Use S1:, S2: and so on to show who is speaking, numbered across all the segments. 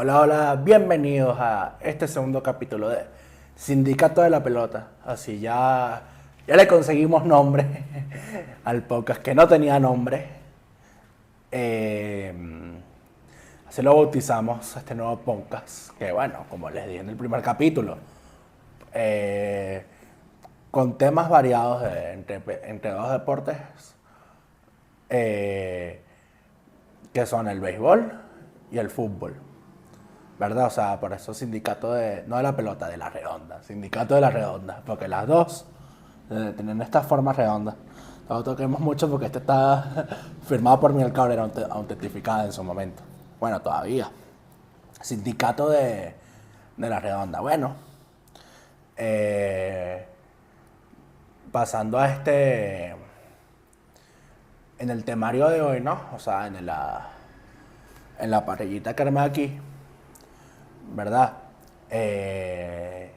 S1: Hola, hola, bienvenidos a este segundo capítulo de Sindicato de la Pelota. Así ya le conseguimos nombre al podcast que no tenía nombre. Eh, Así lo bautizamos a este nuevo podcast. Que bueno, como les dije en el primer capítulo, eh, con temas variados entre dos deportes eh, que son el béisbol y el fútbol. ¿Verdad? O sea, por eso sindicato de, no de la pelota, de la redonda, sindicato de la redonda, porque las dos tienen esta forma redonda. No toquemos mucho porque este está firmado por Miguel Cabrera, autentificada en su momento. Bueno, todavía. Sindicato de la redonda. Bueno, eh, pasando a en el temario de hoy, ¿no? O sea, en la parrillita que armé aquí, ¿verdad? Eh,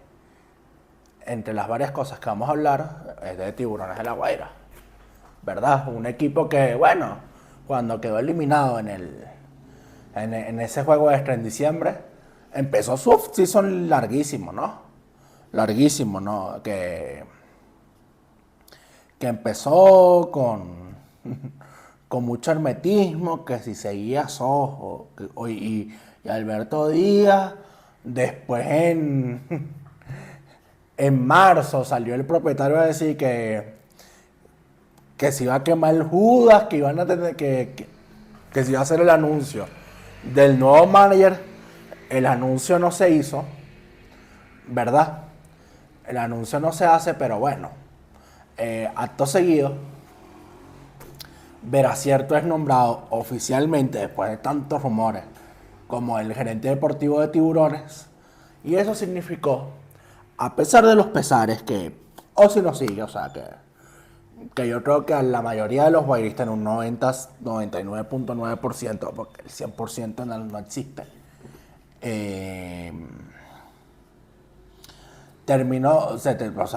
S1: Entre las varias cosas que vamos a hablar es de Tiburones de la Guaira, ¿verdad? Un equipo que, bueno, cuando quedó eliminado en ese juego extra en diciembre, empezó su off-season larguísimo, ¿no? Larguísimo, ¿no? Que empezó con mucho hermetismo, que si seguía Sojo y Alberto Díaz, después en marzo salió el propietario a decir que se iba a quemar el Judas, que iban a tener que se iba a hacer el anuncio del nuevo manager. El anuncio no se hizo, ¿verdad? El anuncio no se hace, pero bueno, acto seguido, Veracierto es nombrado oficialmente, después de tantos rumores, como el gerente deportivo de Tiburones. Y eso significó, a pesar de los pesares, que Ozzy no sigue, o sea, que yo creo que a la mayoría de los guairistas en un 99.9%, porque el 100% no existe, eh, terminó, o sea,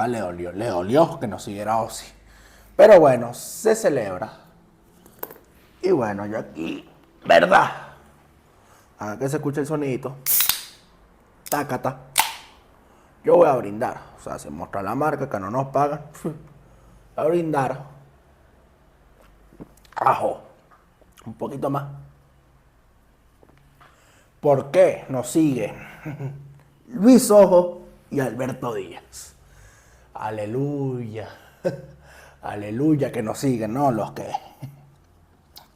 S1: le dolió que no siguiera Ozzy. Pero bueno, se celebra. Y bueno, yo aquí, ¿verdad? A que se escuche el sonidito. Tácata. Yo voy a brindar. O sea, se muestra la marca que no nos pagan. A brindar. Ajo. Un poquito más. ¿Por qué nos siguen Luis Ojo y Alberto Díaz? Aleluya. Aleluya que nos siguen, ¿no? Los que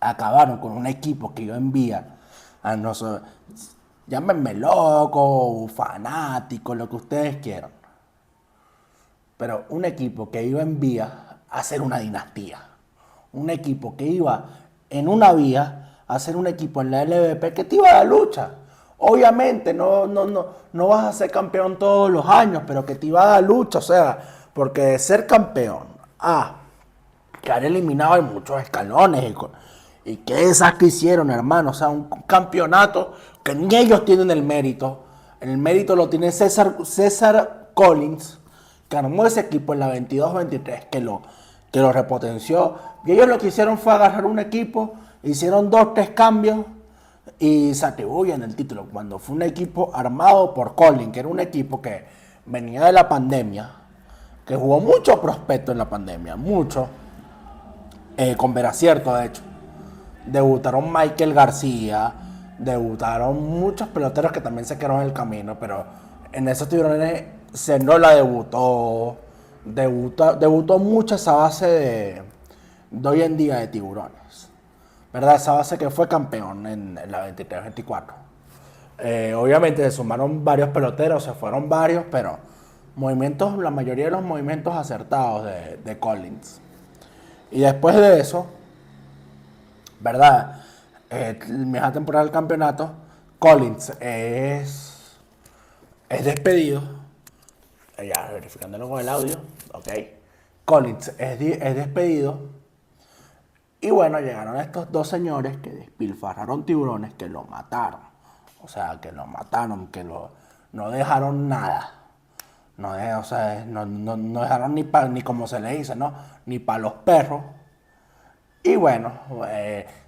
S1: acabaron con un equipo que yo envía a nosotros. Llámenme loco, fanático, lo que ustedes quieran. Pero un equipo que iba en vía a ser una dinastía. Un equipo que iba en una vía a ser un equipo en la LVP que te iba a dar lucha. Obviamente no vas a ser campeón todos los años, pero que te iba a dar lucha. O sea, porque de ser campeón a quedar eliminado en muchos escalones. Y qué desastre hicieron, hermano. O sea, un campeonato que ni ellos tienen el mérito. El mérito lo tiene César Collins, que armó ese equipo en la 22-23, que lo repotenció. Y ellos lo que hicieron fue agarrar un equipo, hicieron 2, 3 cambios y se atribuyen el título. Cuando fue un equipo armado por Collins, que era un equipo que venía de la pandemia, que jugó mucho prospecto en la pandemia, mucho, con Veracierto de hecho. Debutaron Michael García, debutaron muchos peloteros que también se quedaron en el camino, pero en esos tiburones Cenola debutó mucho esa base de hoy en día de tiburones, ¿verdad? Esa base que fue campeón en la 23-24. Obviamente se sumaron varios peloteros, se fueron varios, pero movimientos, la mayoría de los movimientos acertados de Collins. Y después de eso, ¿verdad? Mejor temporada del campeonato, Collins es despedido. Ya, verificándolo con el audio. Ok. Collins es despedido. Y bueno, llegaron estos dos señores que despilfarraron tiburones, que lo mataron. O sea, que lo mataron, no dejaron nada. O sea, no dejaron ni como se le dice, ¿no? Ni para los perros. Y bueno,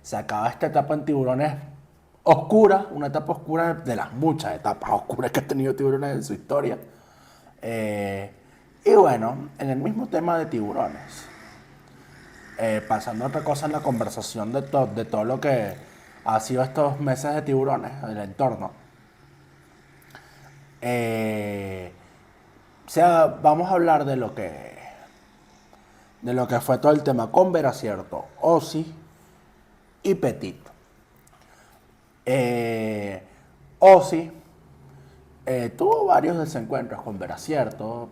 S1: se acaba esta etapa en tiburones oscura, una etapa oscura de las muchas etapas oscuras que ha tenido Tiburones en su historia. Y bueno, en el mismo tema de Tiburones, pasando a otra cosa en la conversación de todo lo que ha sido estos meses de Tiburones, el entorno. Eh, o sea, vamos a hablar de lo que fue todo el tema con Veracierto, Ozzy y Petit. Eh, Ozzy tuvo varios desencuentros con Veracierto,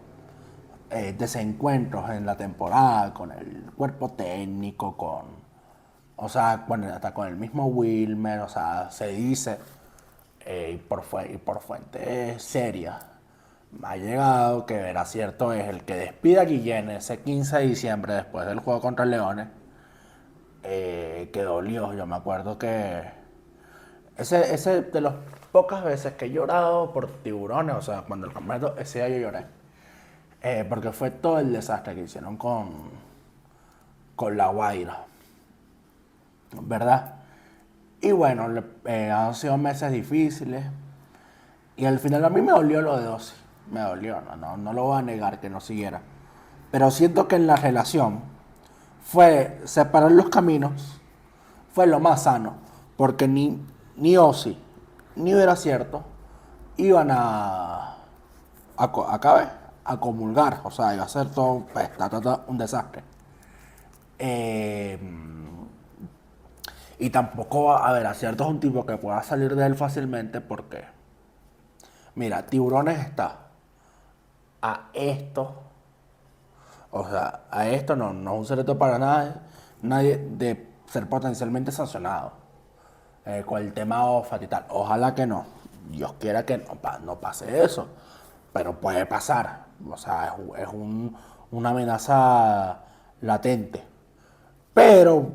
S1: desencuentros en la temporada con el cuerpo técnico, o sea, bueno, hasta con el mismo Wilmer, o sea, se dice, y por fuentes serias, me ha llegado que Veracierto es el que despide a Guillén ese 15 de diciembre después del juego contra Leones, que dolió. Yo me acuerdo que ese de las pocas veces que he llorado por Tiburones, o sea, cuando el campeonato, ese día yo lloré. Porque fue todo el desastre que hicieron con La Guaira, ¿verdad? Y bueno, han sido meses difíciles. Y al final a mí me dolió lo de Ozzy. Me dolió, no lo voy a negar que no siguiera. Pero siento que en la relación fue separar los caminos, fue lo más sano. Porque ni Ozzy, ni Veracierto iban a, a comulgar. O sea, iba a ser todo pues, un desastre. Eh, y tampoco, a ver, Acierto es un tipo que pueda salir de él fácilmente porque, mira, Tiburones está a esto, o sea, a esto no es un secreto para nadie de ser potencialmente sancionado. Con el tema OFAT y tal. Ojalá que no. Dios quiera que no pase eso. Pero puede pasar. O sea, una amenaza latente. Pero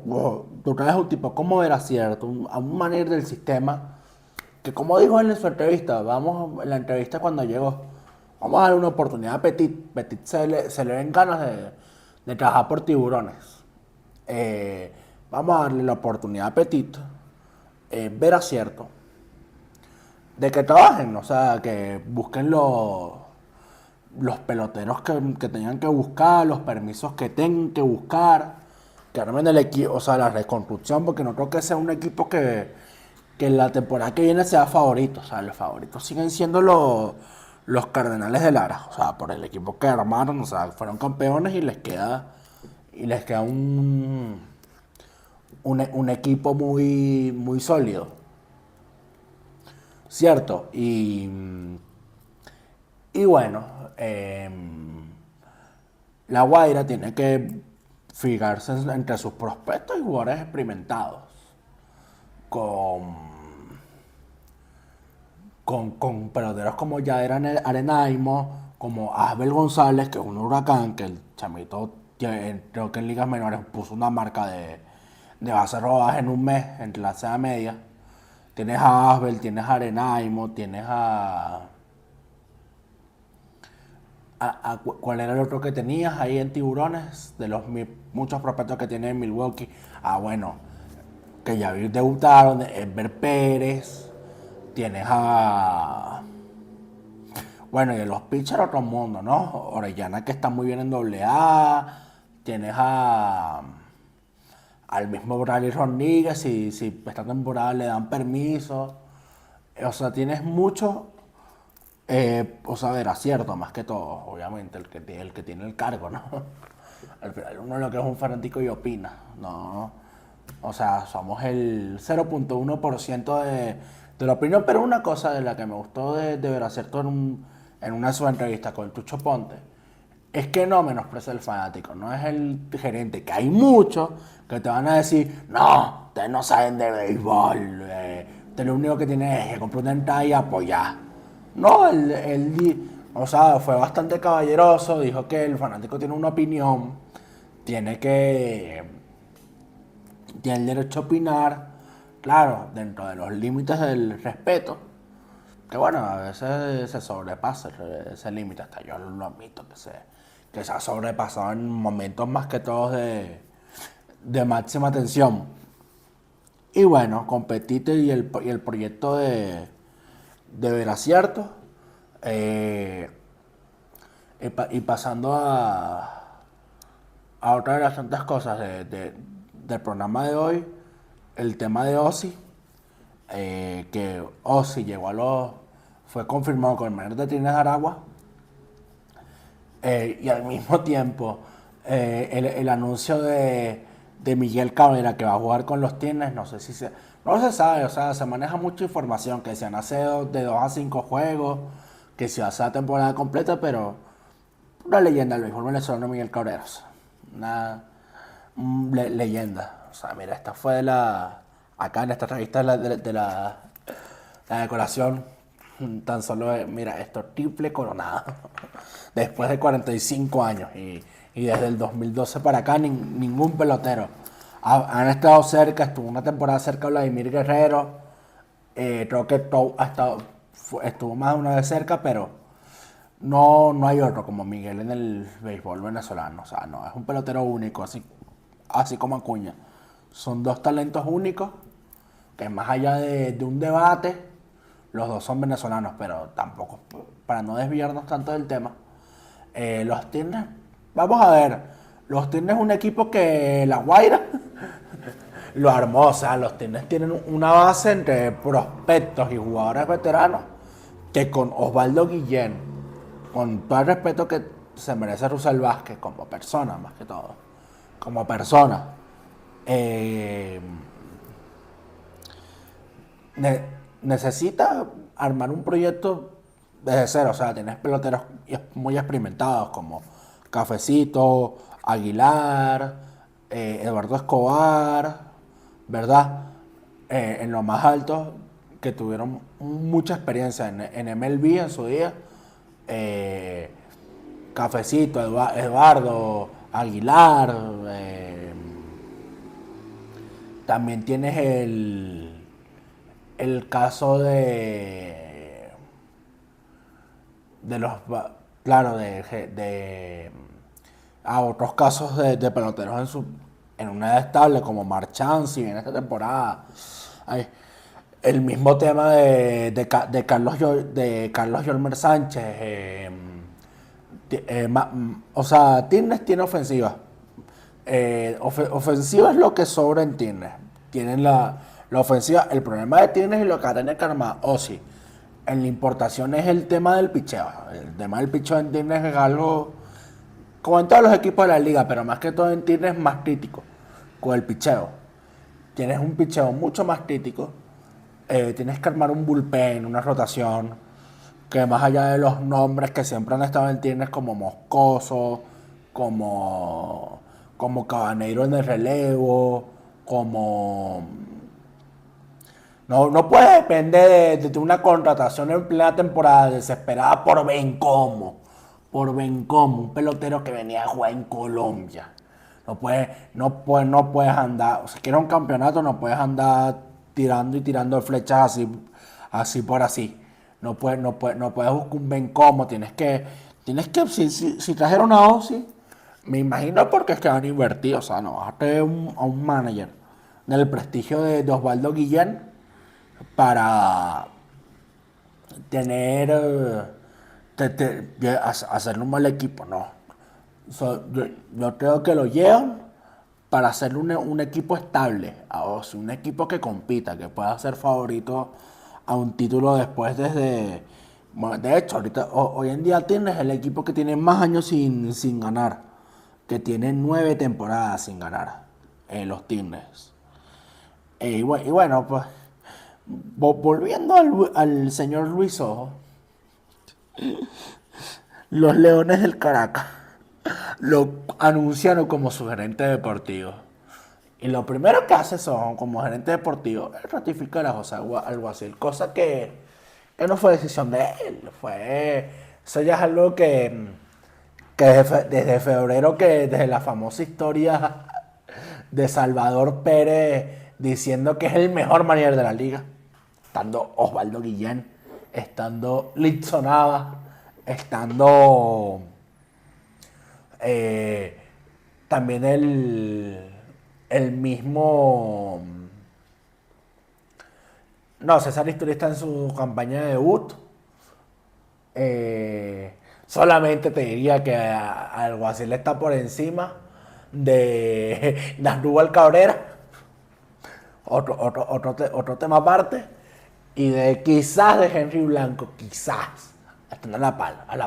S1: tú traes un tipo como era cierto, a un manager del sistema, que como dijo en su entrevista, vamos, en la entrevista cuando llegó, vamos a darle una oportunidad a Petit. Petit se le ven ganas de trabajar por Tiburones. Vamos a darle la oportunidad a Petit, ver acierto, de que trabajen, o sea, que busquen los peloteros que tengan que buscar, los permisos que tengan que buscar, que armen el equipo, o sea, la reconstrucción, porque no creo que sea un equipo que en la temporada que viene sea favorito. O sea, los favoritos siguen siendo los Cardenales de Lara, o sea, por el equipo que armaron, o sea, fueron campeones y les queda un equipo muy sólido, ¿cierto? Y bueno, La Guaira tiene que fijarse entre sus prospectos y jugadores experimentados. Con, con peloteros como Yader Arenaimo, como Asbel González, que es un huracán, que el chamito creo que en ligas menores puso una marca de base rodaje en un mes en clase A media. Tienes a Asbel, tienes a Arenaimo, tienes ¿cuál era el otro que tenías ahí en Tiburones? De los muchos prospectos que tiene en Milwaukee. Ah, bueno, que ya debutaron, Edber Pérez, tienes a... Bueno, y de los pitchers otro mundo, ¿no? Orellana, que está muy bien en AA, tienes al mismo Bradley Rodríguez, si esta temporada le dan permiso. O sea, tienes mucho, o sea, ver, acierto más que todo, obviamente, el que tiene el cargo, ¿no? Al final uno lo que es un fanático y opina, ¿no? O sea, somos el 0.1% de la opinión, pero una cosa de la que me gustó de ver acierto en una de sus entrevistas con Tucho Ponte, es que no menosprecia el fanático, no es el gerente, que hay muchos que te van a decir, no, ustedes no saben de béisbol, usted lo único que tiene es que comprar una entrada y apoyar. No, o sea, fue bastante caballeroso, dijo que el fanático tiene una opinión, tiene que, tiene el derecho a opinar, claro, dentro de los límites del respeto, que bueno, a veces se sobrepasa ese límite, hasta yo lo admito, que se ha sobrepasado en momentos más que todos de máxima tensión. Y bueno, Competite y el proyecto de Veracierto. eh, y pasando a otra de las tantas cosas del programa de hoy, el tema de Ozzy, que Ozzy llegó fue confirmado con el manager de Tines Aragua, y al mismo tiempo el anuncio de Miguel Cabrera que va a jugar con los Tigres, no se sabe, o sea, se maneja mucha información, que se han hace de 2 a 5 juegos, que se hace la temporada completa, pero una leyenda del béisbol venezolano Miguel Cabrera, o sea, una leyenda. O sea, mira, esta fue acá en esta revista la decoración, tan solo, mira, esto triple coronado. Después de 45 años y desde el 2012 para acá ningún pelotero. Han estado cerca, estuvo una temporada cerca de Vladimir Guerrero. Creo que estuvo más de una vez cerca, pero no hay otro como Miguel en el béisbol venezolano. O sea, no, es un pelotero único, así como Acuña. Son dos talentos únicos que más allá de un debate, los dos son venezolanos, pero tampoco, para no desviarnos tanto del tema. Los Tigres, vamos a ver, los Tigres es un equipo que La Guaira lo armó, o sea, los Tigres tienen una base entre prospectos y jugadores veteranos que con Osvaldo Guillén, con todo el respeto que se merece Rusel Vázquez como persona, más que todo, como persona, eh, ne- necesita armar un proyecto desde cero. O sea, tienes peloteros muy experimentados como Cafecito, Aguilar, Eduardo Escobar, ¿verdad? En lo más alto, que tuvieron mucha experiencia en MLB en su día. Eh, Cafecito, Eduardo, Aguilar. También tienes el caso de los, claro, a otros casos de peloteros en una edad estable como Marchand, si bien esta temporada. Ay, el mismo tema de Carlos Yolmer Sánchez. O sea, Tigres tiene ofensiva. Ofensiva es lo que sobra en Tigres. Tienen la ofensiva. El problema de Tigres y lo que va a tener que armar Ozzy en la importación es el tema del picheo. El tema del picheo en Tigres es algo, como en todos los equipos de la liga, pero más que todo en Tigres es más crítico con el picheo. Tienes un picheo mucho más crítico. Tienes que armar un bullpen, una rotación, que más allá de los nombres que siempre han estado en Tigres como Moscoso, como, como Cabaneiro en el relevo, como... No puede depender de una contratación en plena temporada desesperada por Bencomo, un pelotero que venía a jugar en Colombia. No puedes andar, o sea, quieres un campeonato, no puedes andar tirando y tirando flechas así por así. No puedes buscar un Bencomo, si trajeron a Ozzy, me imagino porque es que han invertido, o sea, no vas a tener a un manager del prestigio de Osvaldo Guillén para tener, hacerle un mal equipo, no. Yo creo que lo llevan para hacer un equipo estable, un equipo que compita, que pueda ser favorito a un título después bueno, de hecho, ahorita, hoy en día tienes el equipo que tiene más años sin ganar, que tiene 9 temporadas sin ganar, los Tigres. Y bueno, pues volviendo al señor Luis Ojo, los Leones del Caracas lo anunciaron como su gerente deportivo. Y lo primero que hace Sojo como gerente deportivo es ratificar a José Alguacil, cosa que no fue decisión de él. Eso ya es algo que desde febrero, desde la famosa historia de Salvador Pérez diciendo que es el mejor manager de la liga, estando Osvaldo Guillén, estando Litson Nava, estando eh, también el mismo No, César Isturi está en su campaña de debut. Solamente te diría que Alguacil está por encima de Aníbal Cabrera, otro tema aparte, y de quizás de Henry Blanco, quizás, están a la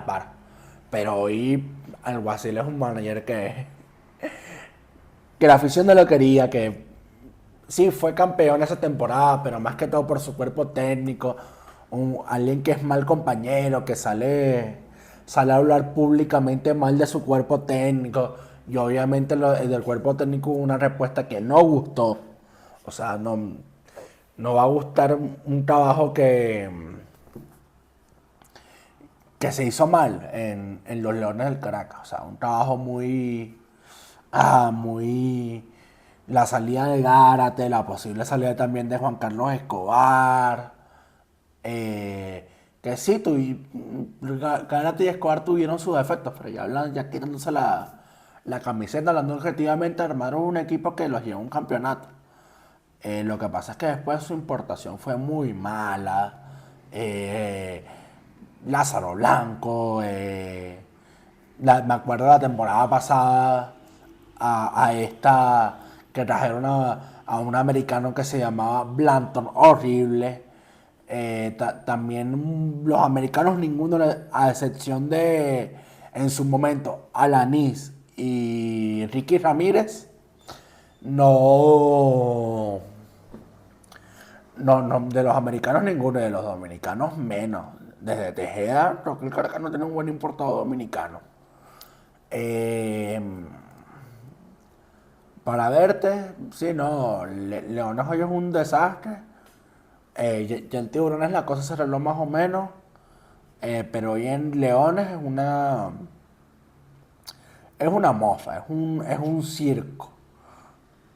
S1: par. Pero hoy Alguacil es un manager que la afición no lo quería, que sí fue campeón esa temporada, pero más que todo por su cuerpo técnico, alguien que es mal compañero, que sale a hablar públicamente mal de su cuerpo técnico, y obviamente del cuerpo técnico hubo una respuesta que no gustó. O sea, no va a gustar un trabajo que se hizo mal en los Leones del Caracas. O sea, un trabajo muy la salida de Gárate, la posible salida también de Juan Carlos Escobar. Que sí, Gárate y Escobar tuvieron sus defectos, pero ya quitándose la camiseta, hablando objetivamente, armaron un equipo que los llevó a un campeonato. Lo que pasa es que después su importación fue muy mala. Eh, Lázaro Blanco, me acuerdo de la temporada pasada a esta que trajeron a un americano que se llamaba Blanton, horrible. También los americanos, ninguno, a excepción de en su momento Alanis y Ricky Ramírez, no, no, de los americanos ninguno, de los dominicanos menos. Desde Tejeda, Roque Caracas no tiene un buen importado dominicano. Eh, para verte, sí, no, Leones hoy es un desastre. Ya en Tiburones la cosa se arregló más o menos, pero hoy en Leones es una mofa, es un circo.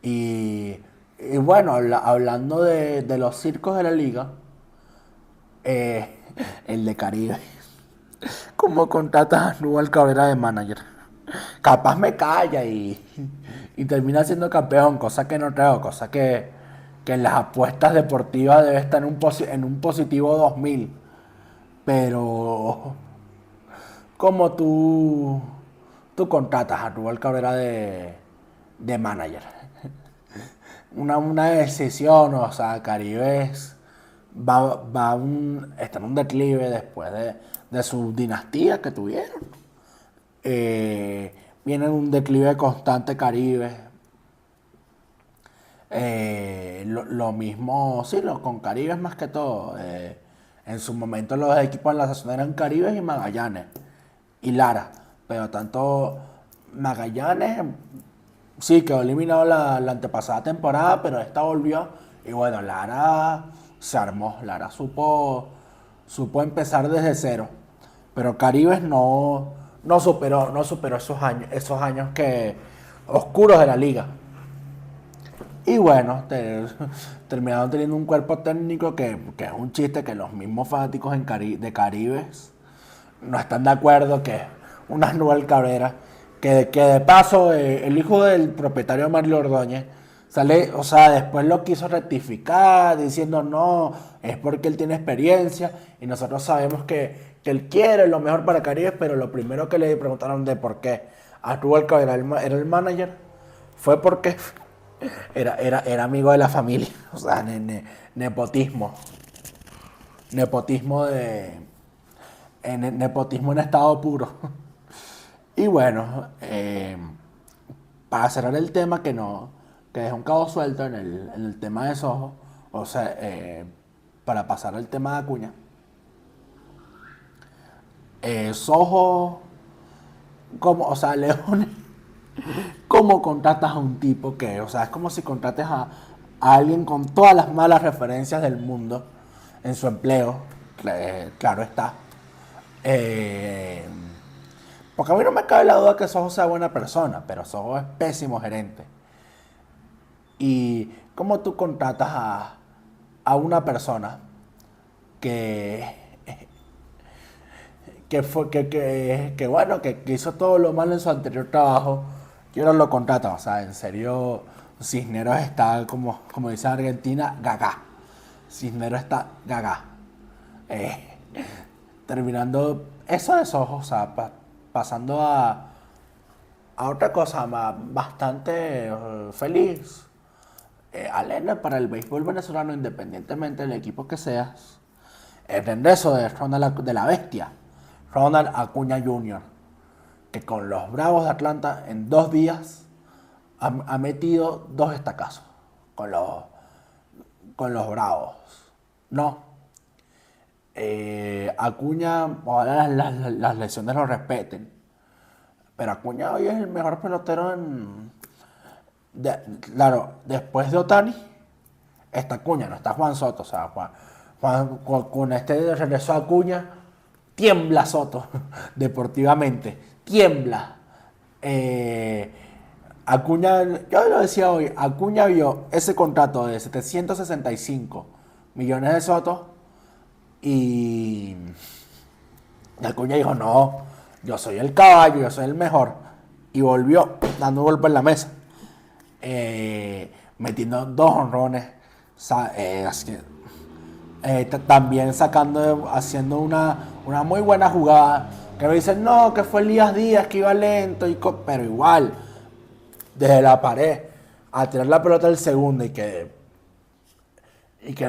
S1: Y, y bueno, hablando de los circos de la liga, eh, el de Caribe. ¿Cómo contratas a Aníbal Cabrera de manager? Capaz me calla y termina siendo campeón, cosa que no creo, cosa que en las apuestas deportivas debe estar en un positivo 2000. Pero, ¿cómo tú contratas a Aníbal Cabrera de manager? Una decisión, o sea, Caribes está en un declive después de su dinastía que tuvieron. Viene en un declive constante Caribe. Lo mismo, sí, con Caribes más que todo. En su momento los equipos en la sesión eran Caribes y Magallanes y Lara. Pero tanto Magallanes sí, quedó eliminado la antepasada temporada, pero esta volvió. Y bueno, Lara se armó. Lara supo empezar desde cero. Pero Caribes no superó esos años oscuros de la liga. Y bueno, terminaron teniendo un cuerpo técnico que es un chiste que los mismos fanáticos de Caribes no están de acuerdo, que una Aníbal Cabrera, que de paso el hijo del propietario Mario Ordóñez sale, o sea, después lo quiso rectificar diciendo no, es porque él tiene experiencia y nosotros sabemos que él quiere lo mejor para Caribe, pero lo primero que le preguntaron de por qué Aníbal Cabrera era el manager fue porque era amigo de la familia, o sea, nepotismo, nepotismo nepotismo en estado puro. Y bueno, para cerrar el tema que dejé un cabo suelto en el tema de Soho, o sea, para pasar al tema de Acuña, Soho, o sea, Leones, ¿cómo contratas a un tipo o sea, es como si contrates a alguien con todas las malas referencias del mundo en su empleo, claro está. Eh, Porque a mí no me cabe la duda que Sojo sea buena persona, pero Sojo es pésimo gerente. ¿Y cómo tú contratas a una persona que, bueno, que hizo todo lo malo en su anterior trabajo y ahora lo contratas? O sea, en serio, Cisneros está, como dice Argentina, gaga. Cisnero está gaga. Eh, terminando eso, o sea, pasando a otra cosa bastante feliz. Alegre para el béisbol venezolano, independientemente del equipo que seas. El regreso de Ronald de la Bestia, Ronald Acuña Jr., que con los Bravos de Atlanta en 2 días ha metido 2 estacazos con los Bravos. No. Acuña, ojalá las lesiones lo respeten. Pero Acuña hoy es el mejor pelotero claro, después de Otani, está Acuña, no está Juan Soto. O sea, con este regreso a Acuña, tiembla Soto, deportivamente, tiembla. Acuña, yo lo decía hoy, Acuña vio ese contrato de 765 millones de Soto y Acuña dijo, no, yo soy el caballo, yo soy el mejor. Y volvió dando un golpe en la mesa, metiendo 2 honrones, también haciendo una muy buena jugada. Que me dicen, no, que fue Elías Díaz que iba lento, pero igual, desde la pared, a tirar la pelota al segundo y que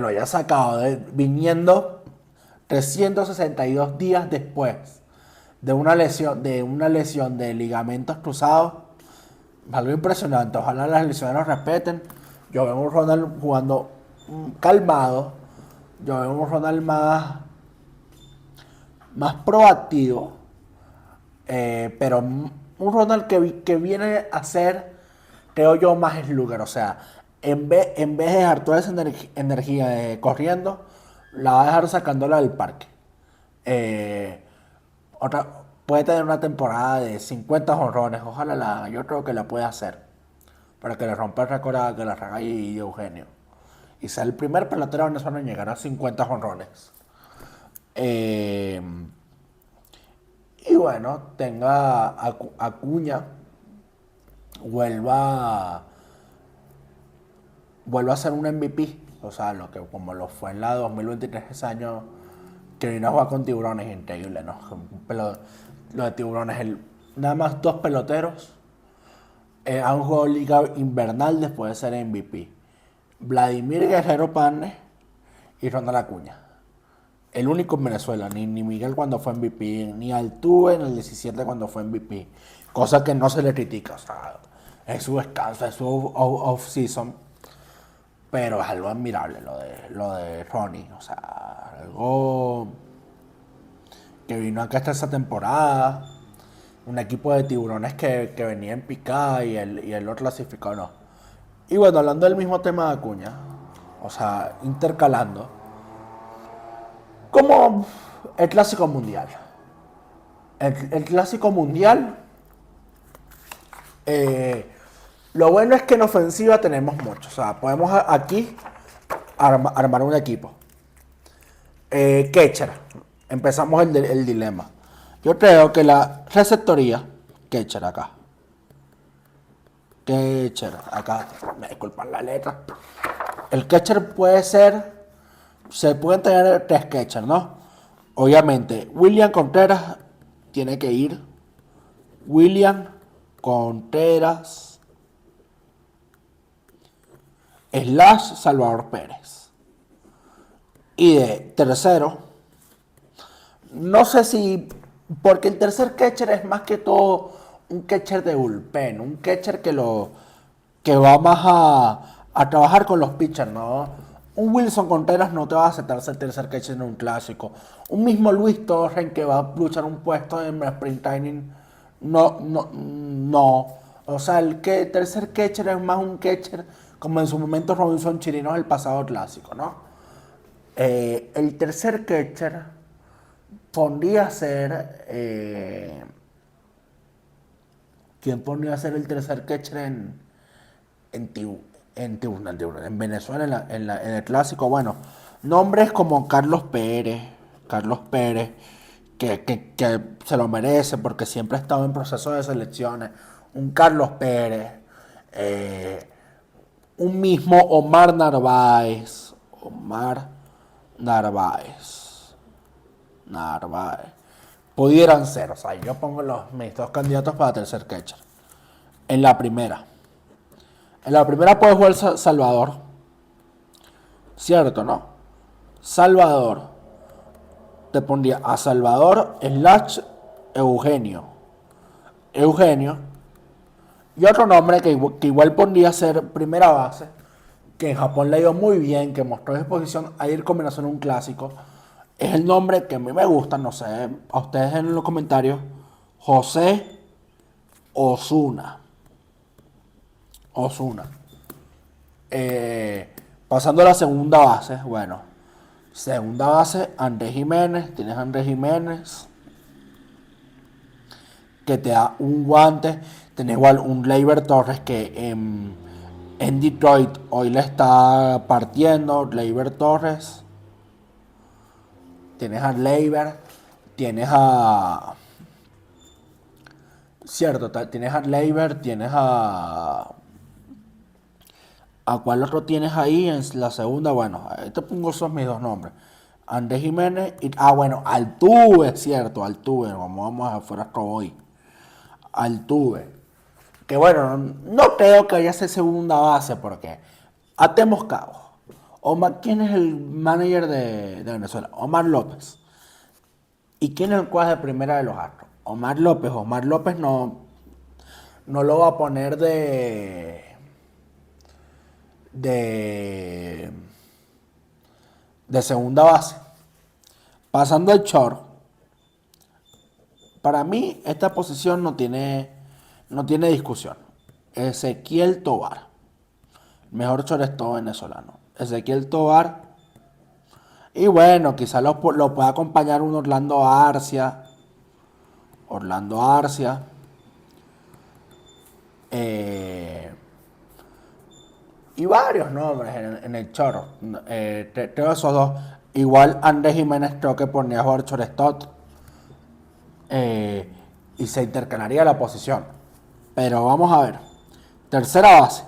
S1: lo haya sacado, viniendo 362 días después de una lesión de ligamentos cruzados, algo impresionante. Ojalá las lesiones nos respeten. Yo veo a un Ronald jugando calmado, yo veo a un Ronald más proactivo, pero un Ronald que viene a ser, creo yo, más slugger. O sea, en vez de dejar toda esa energía corriendo, la va a dejar sacándola del parque. Puede tener una temporada de 50 jonrones, ojalá la haga. Yo creo que la puede hacer, para que le rompa el récord a que la haga y Eugenio. Y sea el primer pelotero venezolano en llegar a 50 jonrones. Y bueno, tenga Acuña, vuelva a ser un MVP. O sea, como lo fue en la 2023, ese año que vino a jugar con Tiburones, increíble, ¿no? Lo de Tiburones, nada más 2 peloteros han jugado liga invernal después de ser MVP. Vladimir Guerrero Panes y Ronald Acuña. El único en Venezuela, ni Miguel cuando fue MVP, ni Altuve en el 17 cuando fue MVP. Cosa que no se le critica, o sea, es su descanso, es su off-season. Pero es algo admirable lo de Ronnie, o sea, algo que vino acá hasta esa temporada. Un equipo de Tiburones que venía en picada y él lo clasificó, no. Y bueno, hablando del mismo tema de Acuña, o sea, intercalando, como el Clásico Mundial. El Clásico Mundial, lo bueno es que en ofensiva tenemos mucho. O sea, podemos aquí armar un equipo. Catcher, empezamos el dilema. Yo creo que la receptoría, catcher acá, me disculpan la letra. El catcher se pueden tener 3 catchers, ¿no? Obviamente, William Contreras tiene que ir. William Contreras / Salvador Pérez. Y de tercero, no sé si, porque el tercer catcher es más que todo un catcher de bullpen, un catcher que va más a trabajar con los pitchers, ¿no? Un Wilson Contreras no te va a aceptar ser tercer catcher en un clásico. Un mismo Luis Torres que va a luchar un puesto en sprint training, no. O sea, tercer catcher es más un catcher como en su momento Robinson Chirinos el pasado clásico, ¿no? El tercer catcher podría ser... ¿Quién podría ser el tercer catcher en Venezuela en el clásico? Bueno, nombres como Carlos Pérez, que se lo merece porque siempre ha estado en proceso de selecciones. Un Carlos Pérez, un mismo Omar Narváez, Omar Narváez. Narváez. Pudieran ser, o sea, yo pongo mis dos candidatos para tercer catcher. En la primera. En la primera puede jugar Salvador. ¿Cierto, no? Salvador. Te pondría a Salvador slash Eugenio. Eugenio. Y otro nombre que igual pondría ser primera base, que en Japón le ha ido muy bien, que mostró disposición a ir combinación en un clásico, es el nombre que a mí me gusta, no sé, a ustedes en los comentarios, José Osuna. Osuna. Pasando a la segunda base, bueno, segunda base, Andrés Jiménez, tienes a Andrés Jiménez, que te da un guante, tenés igual un Gleyber Torres que en Detroit hoy le está partiendo, Gleyber Torres, tienes a Gleyber, tienes a... Cierto, tienes a Gleyber, tienes a... ¿A cuál otro tienes ahí en la segunda? Bueno, ahí te pongo esos mis dos nombres. Andrés Jiménez y... Ah, bueno, Altuve, cierto, Altuve. Vamos a fuera hoy. Altuve. Que bueno, no creo que haya sido segunda base porque... Atemos cabos. Omar, ¿quién es el manager de Venezuela? Omar López. ¿Y quién es el cuadro de primera de los Astros? Omar López. Omar López no lo va a poner de, de segunda base. Pasando al short, para mí esta posición no tiene discusión. Ezequiel Tovar, mejor shortstop venezolano. Ezequiel Tovar. Y bueno, quizás lo pueda acompañar un Orlando Arcia. Orlando Arcia. Y varios nombres en el choro. Creo esos dos. Igual Andrés Jiménez creo que ponía a jugar shortstop. Y se intercalaría la posición. Pero vamos a ver. Tercera base.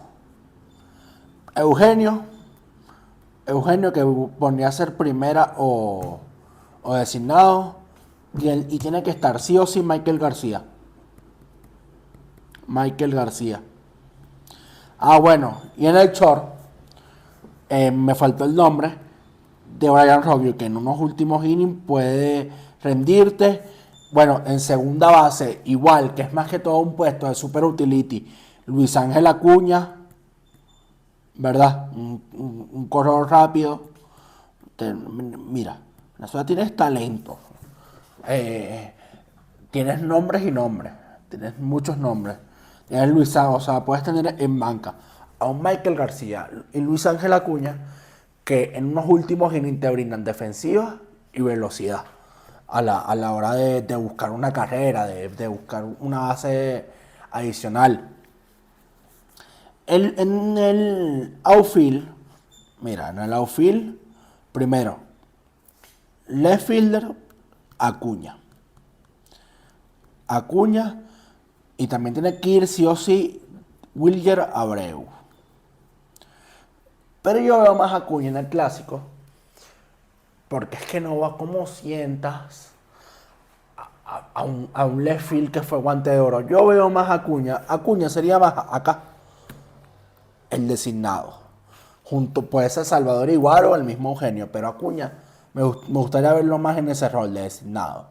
S1: Eugenio. Eugenio que ponía a ser primera o designado. Y tiene que estar sí o sí Michael García. Michael García. Ah, bueno. Y en el short. Me faltó el nombre de Brian Rubio, que en unos últimos innings puede rendirte. Bueno, en segunda base, igual, que es más que todo un puesto de super utility. Luis Ángel Acuña, ¿verdad? Un corredor rápido. Mira, Venezuela tienes talento. Tienes nombres y nombres. Tienes muchos nombres. Tienes Luis Ángel, o sea, puedes tener en banca a un Michael García y Luis Ángel Acuña, que en unos últimos innings te brindan defensiva y velocidad a la hora de buscar una carrera, de buscar una base adicional. En el outfield, mira, en el outfield, primero, left fielder, Acuña. Acuña, y también tiene que ir sí o sí Wilyer Abreu. Pero yo veo más Acuña en el clásico, porque es que no va como sientas a un left field que fue guante de oro. Yo veo más Acuña. Acuña sería más acá, el designado. Junto puede ser Salvador igual o el mismo Eugenio, pero Acuña me gustaría verlo más en ese rol de designado.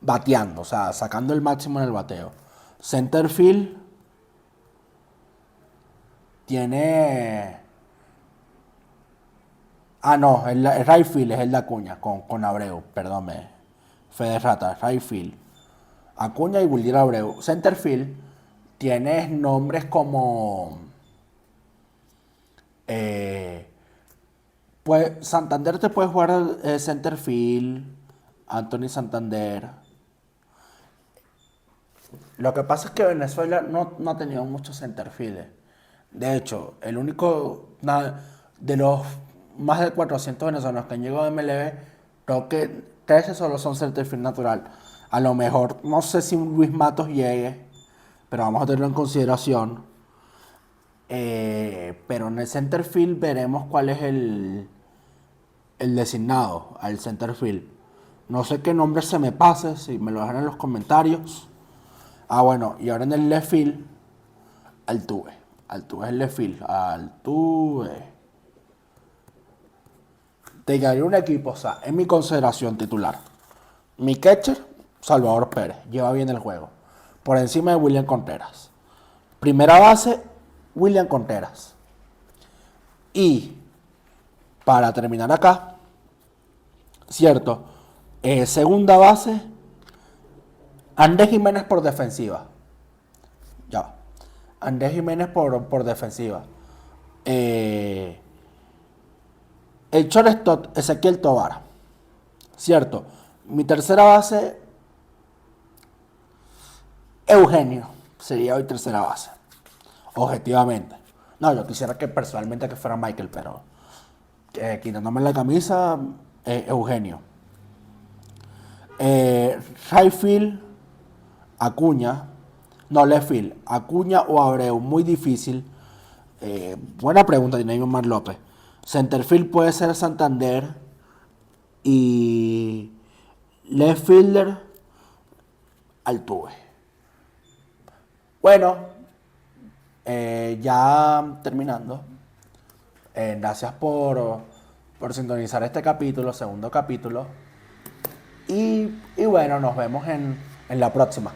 S1: Bateando, o sea, sacando el máximo en el bateo. Center field tiene... Ah, no, el right field es el de Acuña, con Abreu, perdón, Fede Rata, right field. Acuña y Wilder Abreu. Center field tienes nombres como... pues Santander te puede jugar center field, Anthony Santander. Lo que pasa es que Venezuela no ha tenido muchos center field. De hecho, el único de los más de 400 venezolanos que han llegado a MLB, creo que 13 solo son center field natural. A lo mejor, no sé si un Luis Matos llegue, pero vamos a tenerlo en consideración. Pero en el center field veremos cuál es el designado al center field. No sé qué nombre se me pase, si me lo dejan en los comentarios. Ah, bueno, y ahora en el left field, Altuve. Altuve es el left field. Altuve. Te quedaría un equipo, o sea, en mi consideración titular. Mi catcher, Salvador Pérez, lleva bien el juego. Por encima de William Contreras. Primera base, William Contreras. Y para terminar acá, cierto, segunda base, Andrés Jiménez por defensiva. Ya. Andrés Jiménez por defensiva. El shortstop, Ezequiel Tovar. Cierto. Mi tercera base, Eugenio. Sería hoy tercera base. Objetivamente. No, yo quisiera que personalmente que fuera Michael, pero quitándome la camisa, Eugenio. Right field, Acuña. No, left field, Acuña o Abreu, muy difícil. Buena pregunta, tiene Omar López. Centerfield puede ser Santander. Y left fielder, Altuve. Bueno, ya terminando. Gracias por sintonizar este capítulo, segundo capítulo. Y bueno, nos vemos en la próxima.